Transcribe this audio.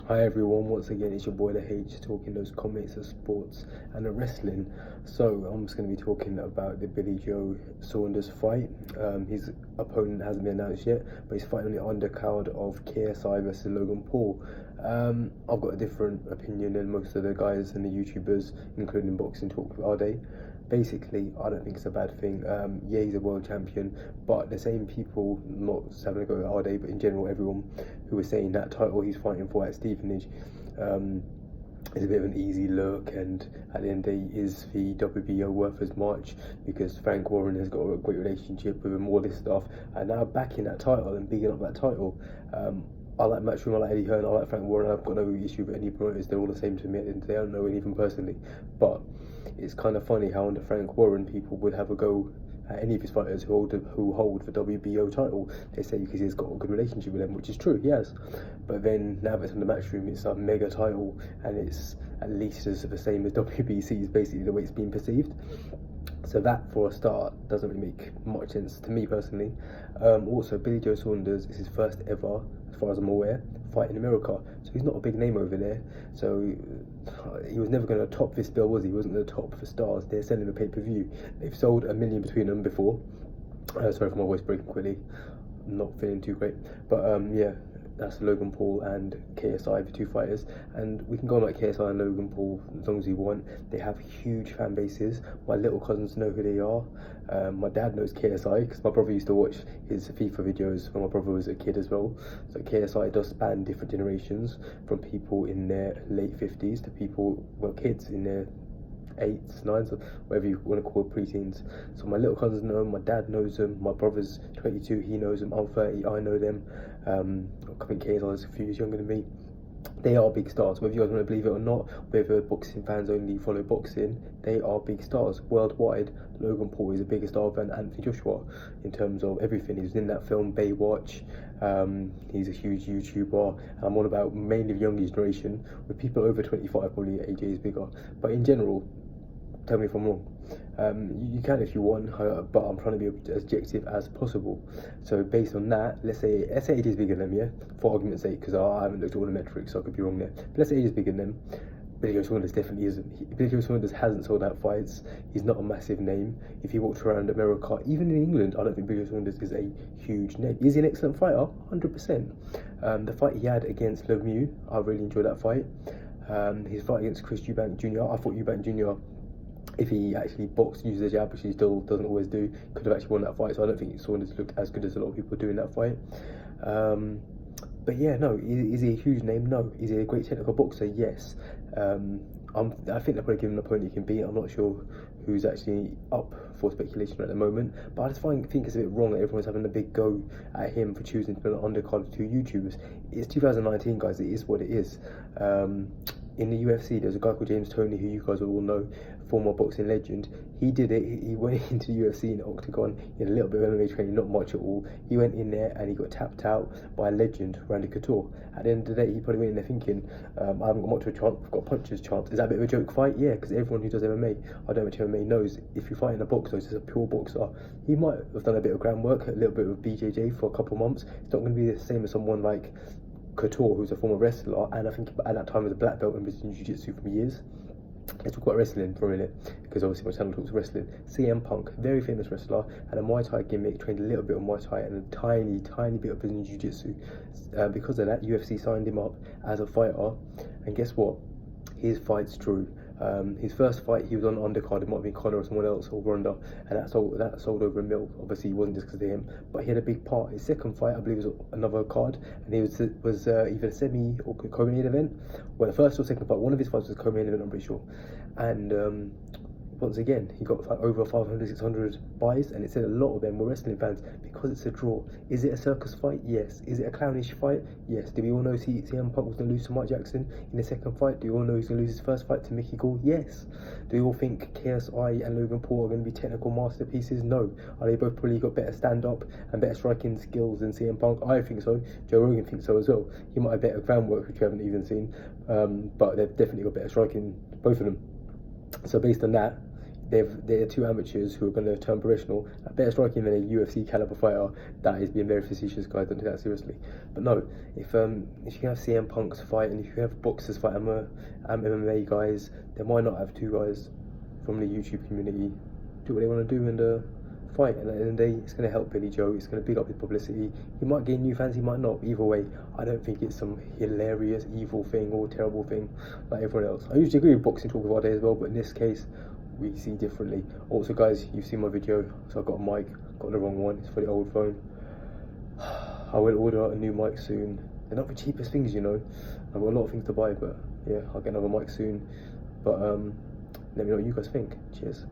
Hi everyone, once again it's your boy The H talking those comments of sports and the wrestling. So I'm just going to be talking about the Billy Joe Saunders fight. His opponent hasn't been announced yet, but he's fighting on the undercard of KSI versus Logan Paul. I've got a different opinion than most of the guys and the YouTubers, including Boxing Talk All Day. Basically, I don't think it's a bad thing. Yeah, he's a world champion, but the same people, not just having a go at all day, but in general, everyone who was saying that title he's fighting for at Stevenage is a bit of an easy look, and at the end of the day, is the WBO worth as much? Because Frank Warren has got a great relationship with him, all this stuff, and now backing that title and bigging up that title. I like Matchroom, I like Eddie Hearn, I like Frank Warren. I've got no issue with any promoters, they're all the same to me at the end of the day. I don't know any of them personally, but it's kind of funny how under Frank Warren people would have a go at any of his fighters who hold the WBO title. They say because he's got a good relationship with them, which is true, he has. But then now that it's on the Matchroom, it's a mega title, and it's at least as the same as WBC is basically the way it's being perceived. So that, for a start, doesn't really make much sense to me personally. Also, Billy Joe Saunders is his first ever, as far as I'm aware, fight in America. So he's not a big name over there. So he was never going to top this bill, was he? He wasn't going to top for stars. They're selling a pay-per-view. They've sold 1 million between them before. Sorry for my voice breaking quickly. I'm not feeling too great. But yeah, that's Logan Paul and KSI, the two fighters. And we can go on like KSI and Logan Paul as long as we want. They have huge fan bases. My little cousins know who they are. My dad knows KSI because my brother used to watch his FIFA videos when my brother was a kid as well. So KSI does span different generations, from people in their late 50s to people, well, kids in their 8s, 9s, or whatever you want to call preteens. So my little cousins know him, my dad knows them, my brother's 22, he knows them, I'm 30, I know them. I think KSI is a few years younger than me. They are big stars, whether you guys want to believe it or not, whether boxing fans only follow boxing, they are big stars worldwide. Logan Paul is a bigger star than Anthony Joshua in terms of everything. He was in that film Baywatch. He's a huge YouTuber, and I'm on about mainly the younger generation. With people over 25, probably AJ is bigger, but in general, tell me if I'm wrong. You can if you want, but I'm trying to be as objective as possible. So based on that, let's say it is bigger than them, yeah, for argument's sake, because I haven't looked at all the metrics, so I could be wrong there. But let's say it is bigger than them. Billy Joe Saunders definitely isn't. Billy Joe Saunders hasn't sold out fights. He's not a massive name. If he walked around America, even in England, I don't think Billy Joe Saunders is a huge name. Is he an excellent fighter? 100%. The fight he had against Lemieux, I really enjoyed that fight. His fight against Chris Eubank Jr., I thought Eubank Jr., if he actually boxed, used the jab, which he still doesn't always do, could have actually won that fight. So I don't think Saunders looked as good as a lot of people do in that fight. But yeah, no, is he a huge name? No. Is he a great technical boxer? Yes. I think they're probably giving an opponent he can beat. I'm not sure who's actually up for speculation at the moment, but I just think it's a bit wrong that everyone's having a big go at him for choosing to put an undercard to YouTubers. It's 2019, guys. It is what it is. In the UFC, there's a guy called James Toney, who you guys will all know, former boxing legend. He did it. He went into the UFC in the octagon. He had a little bit of MMA training, not much at all. He went in there and he got tapped out by a legend, Randy Couture. At the end of the day, he probably went in there thinking, I haven't got much of a chance, I've got a puncher's chance. Is that a bit of a joke fight? Yeah, because everyone who does MMA, I don't know much MMA, knows if you're fighting a boxer, just a pure boxer, he might have done a bit of groundwork, a little bit of BJJ for a couple of months. It's not going to be the same as someone like Couture, who's a former wrestler, and I think at that time was a black belt in Brazilian Jiu-Jitsu for years. Let's talk about wrestling for a minute, because obviously my channel talks wrestling. CM Punk, very famous wrestler, had a Muay Thai gimmick, trained a little bit of Muay Thai and a tiny bit of Brazilian Jiu-Jitsu. Because of that, UFC signed him up as a fighter, and guess what? His fights drew. His first fight, he was on undercard. It might have been Conor or someone else, or Ronda, and that sold over 1 mil. Obviously, it wasn't just because of him, but he had a big part. His second fight, I believe, was another card, and he was either a semi or co-main event. Well, the first or second fight, one of his fights was a co-main event, I'm pretty sure. And once again, he got like over 500, 600 buys, and it said a lot of them were wrestling fans because it's a draw. Is it a circus fight? Yes. Is it a clownish fight? Yes. Do we all know CM Punk was going to lose to Mike Jackson in the second fight? Do you all know he's going to lose his first fight to Mickey Gall? Yes. Do you all think KSI and Logan Paul are going to be technical masterpieces? No. Are they both probably got better stand-up and better striking skills than CM Punk? I think so. Joe Rogan thinks so as well. He might have better groundwork, which you haven't even seen, but they've definitely got better striking, both of them. So based on that, they're two amateurs who are going to turn professional, better striking than a UFC caliber fighter. That is being very facetious, guys. Don't take that seriously. But no, if you can have CM Punk's fight and if you can have boxers fight MMA guys, then why not have two guys from the YouTube community do what they want to do and fight? And at the end of the day, it's going to help Billy Joe. It's going to big up his publicity. He might gain new fans, he might not. Either way, I don't think it's some hilarious, evil thing or terrible thing like everyone else. I usually agree with boxing talk about it as well, but in this case, we see differently. Also, guys, you've seen my video, so I've got a mic, got the wrong one. It's for the old phone. I will order a new mic soon. They're not the cheapest things, you know. I've got a lot of things to buy, but yeah, I'll get another mic soon. But let me know what you guys think. Cheers.